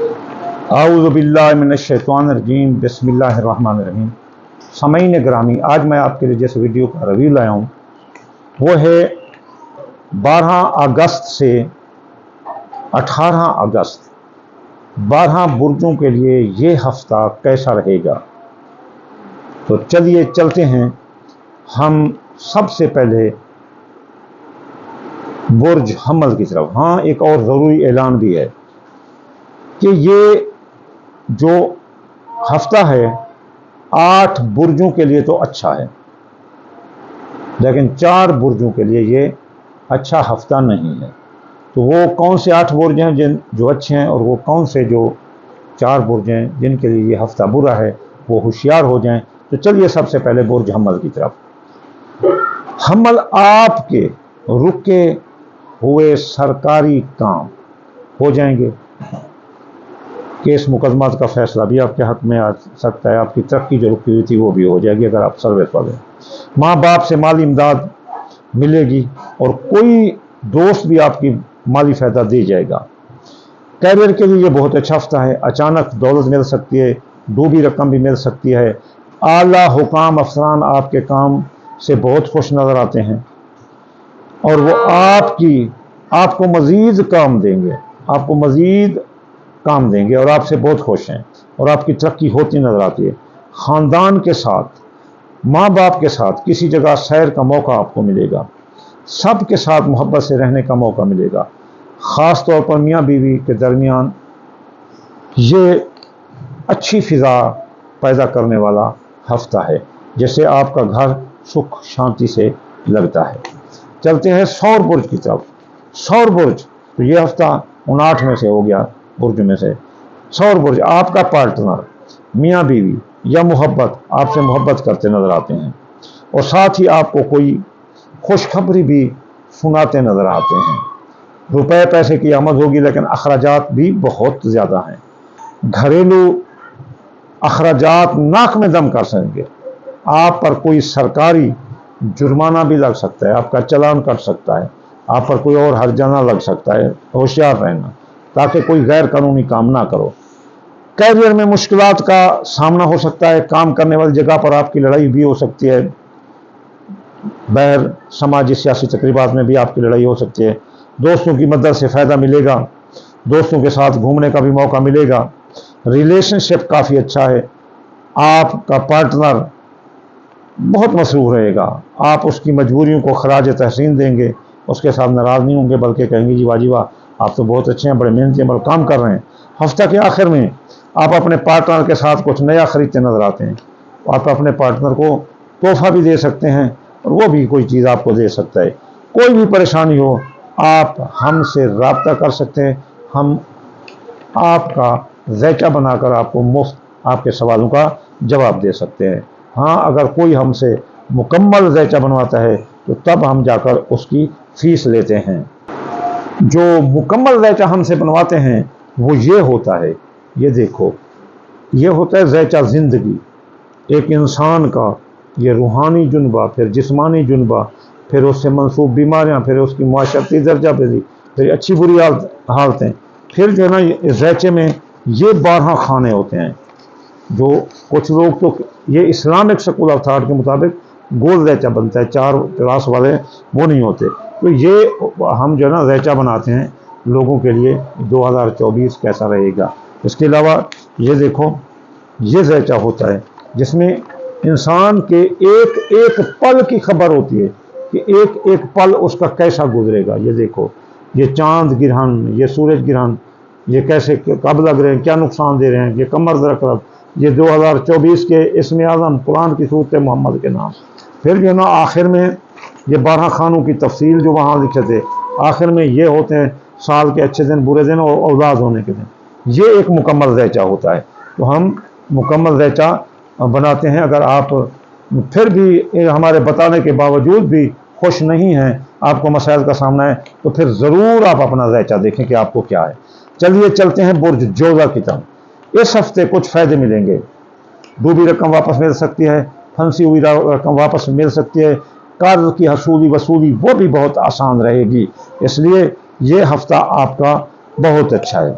اعوذ باللہ من الشیطان الرجیم بسم اللہ الرحمن الرحیم۔ سامعین گرامی، آج میں آپ کے لیے جس ویڈیو کا ریویو لایا ہوں وہ ہے 12 اگست سے 18 اگست 12 برجوں کے لیے یہ ہفتہ کیسا رہے گا۔ تو چلیے چلتے ہیں ہم سب سے پہلے برج حمل کی طرف۔ ہاں، ایک اور ضروری اعلان بھی ہے کہ یہ جو ہفتہ ہے 8 برجوں کے لیے تو اچھا ہے، لیکن 4 برجوں کے لیے یہ اچھا ہفتہ نہیں ہے۔ تو وہ کون سے 8 برج ہیں جو اچھے ہیں، اور وہ کون سے جو 4 برج ہیں جن کے لیے یہ ہفتہ برا ہے، وہ ہوشیار ہو جائیں۔ تو چلیے سب سے پہلے برج حمل کی طرف۔ حمل آپ کے رکے ہوئے سرکاری کام ہو جائیں گے، کیس مقدمات کا فیصلہ بھی آپ کے حق میں آ سکتا ہے، آپ کی ترقی جو رکی ہوئی تھی وہ بھی ہو جائے گی اگر آپ سروس والے ہیں۔ ماں باپ سے مالی امداد ملے گی، اور کوئی دوست بھی آپ کی مالی فائدہ دے جائے گا۔ کیریئر کے لیے یہ بہت اچھا ہفتہ ہے، اچانک دولت مل سکتی ہے، ڈوبی رقم بھی مل سکتی ہے۔ اعلیٰ حکام افسران آپ کے کام سے بہت خوش نظر آتے ہیں، اور وہ آپ کو مزید کام دیں گے، اور آپ سے بہت خوش ہیں، اور آپ کی ترقی ہوتی نظر آتی ہے۔ خاندان کے ساتھ، ماں باپ کے ساتھ کسی جگہ سیر کا موقع آپ کو ملے گا، سب کے ساتھ محبت سے رہنے کا موقع ملے گا۔ خاص طور پر میاں بیوی کے درمیان یہ اچھی فضا پیدا کرنے والا ہفتہ ہے، جیسے آپ کا گھر سکھ شانتی سے لگتا ہے۔ چلتے ہیں سور برج کی طرف۔ سور برج تو یہ ہفتہ 59 میں سے ہو گیا برج میں سے۔ سور برج آپ کا پارٹنر، میاں بیوی یا محبت آپ سے محبت کرتے نظر آتے ہیں، اور ساتھ ہی آپ کو کوئی خوشخبری بھی سناتے نظر آتے ہیں۔ روپے پیسے کی آمد ہوگی، لیکن اخراجات بھی بہت زیادہ ہیں۔ گھریلو اخراجات ناک میں دم کر سکیں گے، آپ پر کوئی سرکاری جرمانہ بھی لگ سکتا ہے، آپ کا چلان کٹ سکتا ہے، آپ پر کوئی اور ہرجانہ لگ سکتا ہے۔ ہوشیار رہنا تاکہ کوئی غیر قانونی کام نہ کرو۔ کیریئر میں مشکلات کا سامنا ہو سکتا ہے، کام کرنے والی جگہ پر آپ کی لڑائی بھی ہو سکتی ہے، بہر سماجی سیاسی تقریبات میں بھی آپ کی لڑائی ہو سکتی ہے۔ دوستوں کی مدد سے فائدہ ملے گا، دوستوں کے ساتھ گھومنے کا بھی موقع ملے گا۔ ریلیشن شپ کافی اچھا ہے، آپ کا پارٹنر بہت مصروف رہے گا، آپ اس کی مجبوریوں کو خراج تحسین دیں گے، اس کے ساتھ ناراض نہیں ہوں گے، بلکہ کہیں گے جی واہ جی واہ، آپ تو بہت اچھے ہیں، بڑے محنتی ہیں، بڑے کام کر رہے ہیں۔ ہفتہ کے آخر میں آپ اپنے پارٹنر کے ساتھ کچھ نیا خریدتے نظر آتے ہیں، آپ اپنے پارٹنر کو تحفہ بھی دے سکتے ہیں، اور وہ بھی کوئی چیز آپ کو دے سکتا ہے۔ کوئی بھی پریشانی ہو آپ ہم سے رابطہ کر سکتے ہیں، ہم آپ کا ذائقہ بنا کر آپ کو مفت آپ کے سوالوں کا جواب دے سکتے ہیں۔ ہاں، اگر کوئی ہم سے مکمل ذائقہ بنواتا ہے تو تب ہم جا کر اس کی فیس لیتے ہیں۔ جو مکمل ذائقہ ہم سے بنواتے ہیں وہ یہ ہوتا ہے، یہ دیکھو، یہ ہوتا ہے ذائقہ زندگی، ایک انسان کا یہ روحانی جنبہ، پھر جسمانی جنبہ، پھر اس سے منسوب بیماریاں، پھر اس کی معاشرتی درجہ بندی، پھر اچھی بری حالتیں، پھر جو ہے نا ذائقے میں یہ 12 کھانے ہوتے ہیں۔ جو کچھ لوگ تو یہ اسلامک سکول آف تھاٹ کے مطابق گول ذائقہ بنتا ہے، 4 کلاس والے وہ نہیں ہوتے۔ تو یہ ہم جو ہے نا ذائقہ بناتے ہیں لوگوں کے لیے 2024 کیسا رہے گا۔ اس کے علاوہ یہ دیکھو، یہ ذائقہ ہوتا ہے جس میں انسان کے ایک ایک پل کی خبر ہوتی ہے کہ ایک ایک پل اس کا کیسا گزرے گا۔ یہ دیکھو، یہ چاند گرہن، یہ سورج گرہن، یہ کیسے کب لگ رہے ہیں، کیا نقصان دے رہے ہیں، یہ کمر درکرب، یہ 2024 کے اسم اعظم قرآن کی سورت محمد کے نام۔ پھر جو ہے نا آخر میں یہ 12 خانوں کی تفصیل جو وہاں لکھے تھے، آخر میں یہ ہوتے ہیں سال کے اچھے دن، برے دن اور اولاد ہونے کے دن۔ یہ ایک مکمل ذائقہ ہوتا ہے۔ تو ہم مکمل ذائقہ بناتے ہیں۔ اگر آپ پھر بھی ہمارے بتانے کے باوجود بھی خوش نہیں ہیں، آپ کو مسائل کا سامنا ہے، تو پھر ضرور آپ اپنا ذائقہ دیکھیں کہ آپ کو کیا ہے۔ چلیے چلتے ہیں برج جوزہ کی طرف۔ اس ہفتے کچھ فائدے ملیں گے، ڈوبی رقم واپس مل سکتی ہے، پھنسی ہوئی رقم واپس مل سکتی ہے، قرض کی حصولی وصولی وہ بھی بہت آسان رہے گی، اس لیے یہ ہفتہ آپ کا بہت اچھا ہے۔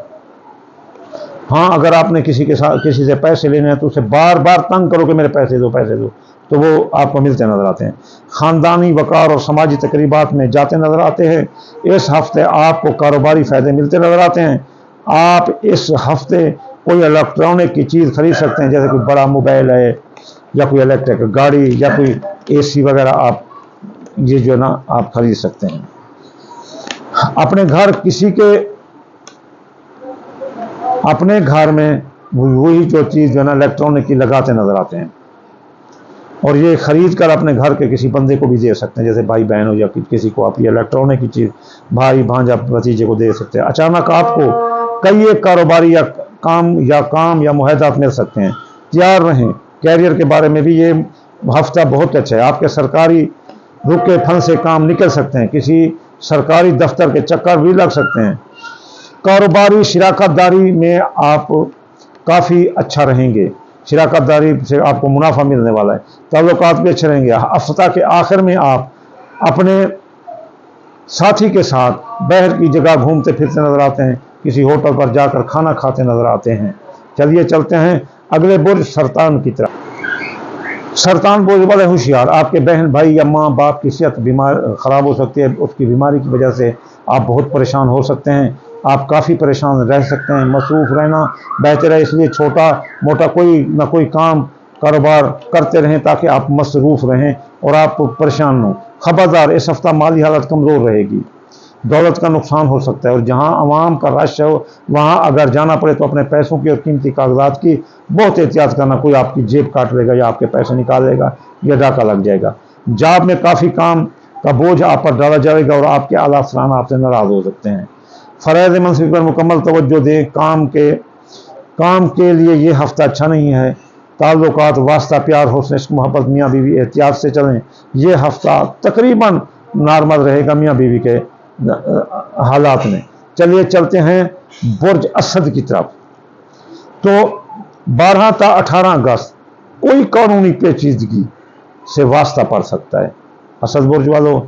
ہاں اگر آپ نے کسی سے پیسے لینے ہیں تو اسے بار بار تنگ کرو کہ میرے پیسے دو پیسے دو، تو وہ آپ کو ملتے نظر آتے ہیں۔ خاندانی وقار اور سماجی تقریبات میں جاتے نظر آتے ہیں۔ اس ہفتے آپ کو کاروباری فائدے ملتے نظر آتے ہیں۔ آپ اس ہفتے کوئی الیکٹرانک کی چیز خرید سکتے ہیں، جیسے کوئی بڑا موبائل ہے یا کوئی الیکٹرک گاڑی یا کوئی اے سی وغیرہ، آپ یہ جو ہے نا آپ خرید سکتے ہیں۔ اپنے گھر میں وہی جو چیز جو ہے نا الیکٹرانک کی لگاتے نظر آتے ہیں، اور یہ خرید کر اپنے گھر کے کسی بندے کو بھی دے سکتے ہیں، جیسے بھائی بہن ہو یا کسی کو آپ یہ الیکٹرانک کی چیز بھائی بھانجا بھتیجے کو دے سکتے ہیں۔ اچانک آپ کو کئی ایک کاروباری کام یا معاہدات مل سکتے ہیں، تیار رہیں۔ کیریئر کے بارے میں بھی یہ ہفتہ بہت اچھا ہے، آپ کے سرکاری رکے پھن سے کام نکل سکتے ہیں، کسی سرکاری دفتر کے چکر بھی لگ سکتے ہیں۔ کاروباری شراکت داری میں آپ کافی اچھا رہیں گے، شراکت داری سے آپ کو منافع ملنے والا ہے، تعلقات بھی اچھے رہیں گے۔ ہفتہ کے آخر میں آپ اپنے ساتھی کے ساتھ باہر کی جگہ گھومتے پھرتے نظر آتے ہیں، کسی ہوٹل پر جا کر کھانا کھاتے نظر آتے ہیں۔ چلیے چلتے ہیں اگلے برج سرطان کی طرف۔ سرطان برج والے ہوشیار، آپ کے بہن بھائی یا ماں باپ کی صحت خراب ہو سکتی ہے، اس کی بیماری کی وجہ سے آپ بہت پریشان ہو سکتے ہیں، آپ کافی پریشان رہ سکتے ہیں۔ مصروف رہنا بہتر ہے، اس لیے چھوٹا موٹا کوئی نہ کوئی کاروبار کرتے رہیں تاکہ آپ مصروف رہیں اور آپ پریشان نہ ہوں۔ خبردار، اس ہفتہ مالی حالت کمزور رہے گی، دولت کا نقصان ہو سکتا ہے، اور جہاں عوام کا رش ہے وہاں اگر جانا پڑے تو اپنے پیسوں کی اور قیمتی کاغذات کی بہت احتیاط کرنا، کوئی آپ کی جیب کاٹ لے گا یا آپ کے پیسے نکال لے گا یا ڈاکہ لگ جائے گا۔ جاب میں کافی کام کا بوجھ آپ پر ڈالا جائے گا اور آپ کے اعلیٰ افسران آپ سے ناراض ہو سکتے ہیں۔ فرائض منصب پر مکمل توجہ دیں، کام کے لیے یہ ہفتہ اچھا نہیں ہے۔ تعلقات، واسطہ پیار، حسن عشق محبت، میاں بیوی احتیاط سے چلیں، یہ ہفتہ تقریباً نارمل رہے گا میاں بیوی کے حالات میں۔ چلیے چلتے ہیں برج اسد کی طرف۔ تو 12 تا 18 اگست کوئی قانونی پیچیدگی سے واسطہ پڑ سکتا ہے۔ اسد برج والوں،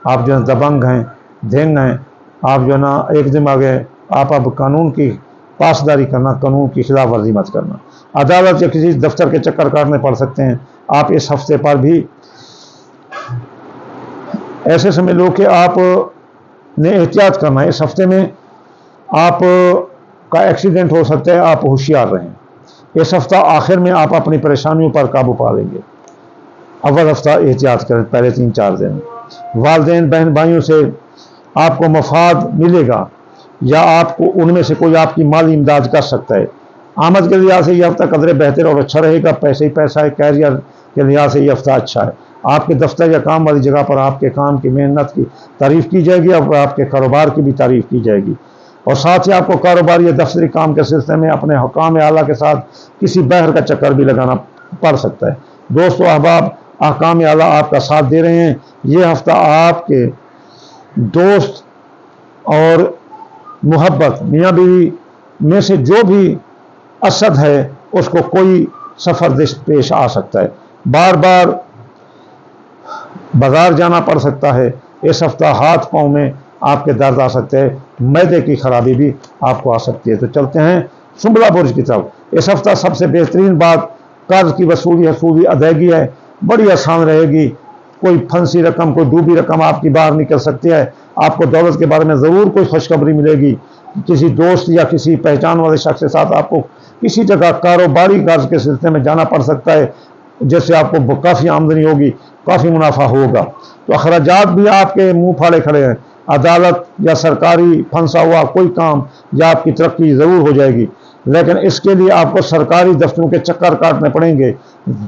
آپ جو ہے دبنگ ہیں، دھنگ ہیں، آپ جو ہے نا ایک دماغ ہے، آپ اب قانون کی پاسداری کرنا، قانون کی خلاف ورزی مت کرنا۔ عدالت یا کسی دفتر کے چکر کاٹنے پڑ سکتے ہیں۔ آپ اس ہفتے پر بھی ایسے سمجھ لو کہ آپ نے احتیاط کرنا ہے، اس ہفتے میں آپ کا ایکسیڈنٹ ہو سکتا ہے، آپ ہوشیار رہیں۔ اس ہفتہ آخر میں آپ اپنی پریشانیوں پر قابو پا لیں گے۔ اول ہفتہ احتیاط کریں، پہلے 3-4 دن۔ والدین بہن بھائیوں سے آپ کو مفاد ملے گا یا آپ کو ان میں سے کوئی آپ کی مالی امداد کر سکتا ہے۔ آمد کے لحاظ سے یہ ہفتہ قدرے بہتر اور اچھا رہے گا، پیسے ہی پیسہ ہے۔ کیریئر کے لحاظ سے یہ ہفتہ اچھا ہے، آپ کے دفتر یا کام والی جگہ پر آپ کے کام کی محنت کی تعریف کی جائے گی اور آپ کے کاروبار کی بھی تعریف کی جائے گی، اور ساتھ ہی آپ کو کاروباری یا دفتری کام کے سلسلے میں اپنے حکام اعلیٰ کے ساتھ کسی بہر کا چکر بھی لگانا پڑ سکتا ہے۔ دوست و احباب، حکام اعلیٰ آپ کا ساتھ دے رہے ہیں۔ یہ ہفتہ آپ کے دوست اور محبت میاں بیوی میں سے جو بھی اسد ہے اس کو کوئی سفر پیش آ سکتا ہے، بار بار بازار جانا پڑ سکتا ہے۔ اس ہفتہ ہاتھ پاؤں میں آپ کے درد آ سکتے ہیں، معدے کی خرابی بھی آپ کو آ سکتی ہے۔ تو چلتے ہیں سنبلا برج کی طرف۔ اس ہفتہ سب سے بہترین بات قرض کی وصولی ادائیگی ہے، بڑی آسان رہے گی۔ کوئی پھنسی رقم، کوئی ڈوبی رقم آپ کی باہر نکل سکتی ہے۔ آپ کو دولت کے بارے میں ضرور کوئی خوشخبری ملے گی، کسی دوست یا کسی پہچان والے شخص کے ساتھ آپ کو کسی جگہ کاروباری قرض کے سلسلے میں جانا پڑ سکتا ہے، جس سے آپ کو کافی آمدنی ہوگی، کافی منافع ہوگا۔ تو اخراجات بھی آپ کے منہ پھاڑے کھڑے ہیں۔ عدالت یا سرکاری پھنسا ہوا کوئی کام یا آپ کی ترقی ضرور ہو جائے گی، لیکن اس کے لیے آپ کو سرکاری دفتروں کے چکر کاٹنے پڑیں گے،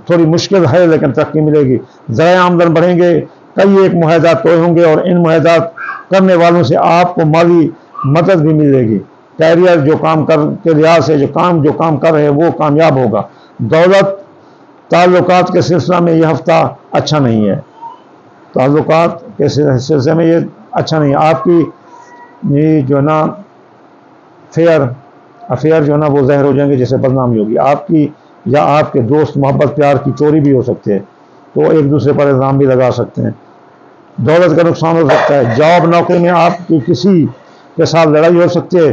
تھوڑی مشکل ہے لیکن ترقی ملے گی۔ ذرائع آمدن بڑھیں گے، کئی ایک معاہدات طے ہوں گے اور ان معاہدات کرنے والوں سے آپ کو مالی مدد بھی ملے گی۔ کیریئر جو کام کے لحاظ سے جو کام کر رہے ہیں وہ کامیاب ہوگا۔ دولت، تعلقات کے سلسلہ میں یہ ہفتہ اچھا نہیں ہے، تعلقات کے سلسلے میں یہ اچھا نہیں ہے۔ آپ کی یہ جو ہے نا افیئر جو ہے نا وہ زہر ہو جائیں گے، جیسے بدنامی ہوگی آپ کی، یا آپ کے دوست محبت پیار کی چوری بھی ہو سکتی ہے، تو ایک دوسرے پر الزام بھی لگا سکتے ہیں۔ دولت کا نقصان ہو سکتا ہے، جاب نوکری میں آپ کی کسی کے ساتھ لڑائی ہو سکتی ہے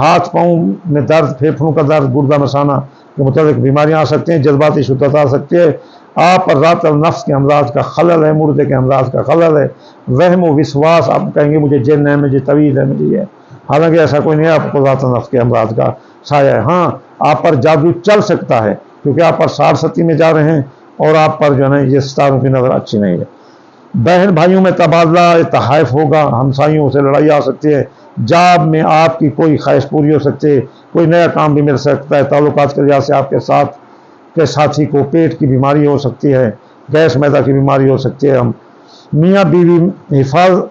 ہاتھ پاؤں میں درد، پھیپھڑوں کا درد، گردہ مسانہ کے متعلق بیماریاں آ سکتی ہیں، جذباتی شدت آ سکتی ہے، آپ پر رات النفس کے امراض کا خلل ہے، مردے کے امراض کا خلل ہے، وہم و وسواس، آپ کہیں گے مجھے جن ہے، مجھے طویل ہے، مجھے یہ، حالانکہ ایسا کوئی نہیں ہے، آپ کو ذات النفس کے امراض کا سایہ ہے۔ ہاں آپ پر جادو چل سکتا ہے کیونکہ آپ پر 60 میں جا رہے ہیں اور آپ پر جو ہے نا یہ ستاروں کی نظر اچھی نہیں ہے۔ بہن بھائیوں میں تبادلہ تحائف ہوگا، ہمسائیوں سے لڑائی آ سکتی ہے، جاب میں آپ کی کوئی خواہش پوری ہو سکتی ہے، کوئی نیا کام بھی مل سکتا ہے، تعلقات کے لحاظ سے آپ کے ساتھ کے ساتھی کو پیٹ کی بیماری ہو سکتی ہے، گیس میدا کی بیماری ہو سکتی ہے۔ ہم میاں بیوی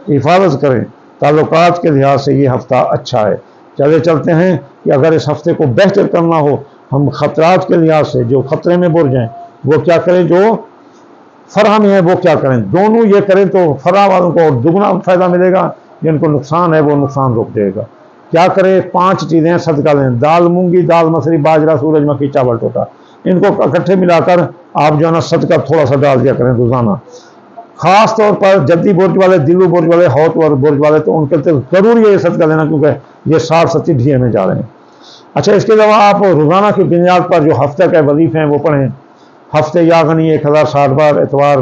حفاظت کریں، تعلقات کے لحاظ سے یہ ہفتہ اچھا ہے۔ چلتے ہیں کہ اگر اس ہفتے کو بہتر کرنا ہو، ہم خطرات کے لحاظ سے جو خطرے میں برج ہیں وہ کیا کریں، جو فراہمی ہے وہ کیا کریں، دونوں یہ کریں تو فراہ والوں کو دگنا فائدہ ملے گا، جن کو نقصان ہے وہ نقصان رک جائے گا۔ کیا کریں، 5 چیزیں صدقہ دیں، دال مونگی، دال مسری، باجرہ، سورج مکھی، چاول ٹوٹا، ان کو اکٹھے ملا کر آپ جو ہے نا صدقہ تھوڑا سا ڈال دیا کریں روزانہ۔ خاص طور پر جدی برج والے، دلو برج والے، ہوت برج والے، تو ان کے لیے ضروری ہے یہ صدقہ دینا کیونکہ یہ 60 ڈھیے میں جا رہے ہیں۔ اچھا، اس کے علاوہ آپ روزانہ کی بنیاد پر جو ہفتے کے وظیفے ہیں وہ پڑھیں۔ ہفتے یا غنی 1060 بار، اتوار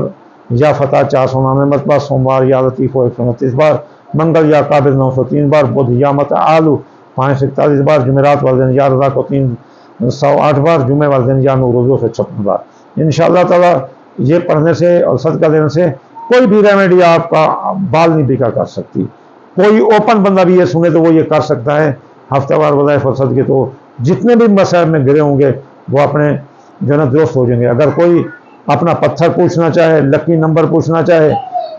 یا فتح 499 مرتبہ، سوموار یا لطیف 129 بار، منگل یا قابل 903 بار، بدھ یا متعالو 541 بار، جمعرات والے دن یا رضا کو 308 بار، جمعے والے دن یا نوروز سے 56 بار۔ انشاءاللہ تعالی یہ پڑھنے سے اور صدقہ دینے سے کوئی بھی ریمیڈی آپ کا بال نہیں بکا کر سکتی۔ کوئی اوپن بندہ بھی یہ سنے تو وہ یہ کر سکتا ہے۔ ہفتہ وار وظائف اور صدقے تو جتنے بھی مسائل میں گرے ہوں گے وہ اپنے جو ہے نا درست ہو جائیں گے۔ اگر کوئی اپنا پتھر پوچھنا چاہے، لکی نمبر پوچھنا چاہے،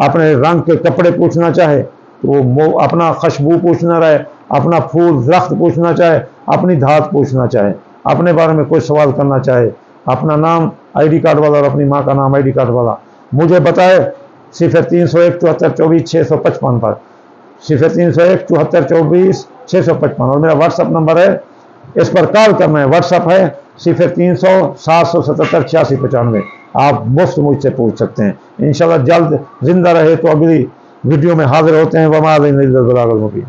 اپنے رنگ کے کپڑے پوچھنا چاہے، تو وہ اپنا خوشبو پوچھنا رہے، اپنا پھول درخت پوچھنا چاہے، اپنی دھات پوچھنا چاہے، اپنے بارے میں کوئی سوال کرنا چاہے، اپنا نام ID کارڈ والا اور اپنی ماں کا نام ID کارڈ والا مجھے بتائے 0301 74 24 655 پر، 0301 74 24 655، اور میرا واٹس ایپ نمبر ہے، اس پر کال کرنا ہے۔ واٹس ایپ ہے 0300 777 8695۔ آپ مفت مجھ سے پوچھ سکتے ہیں۔ انشاءاللہ جلد زندہ رہے تو اگلی ویڈیو میں حاضر ہوتے ہیں۔ وما علینا الا البلاغ المبین۔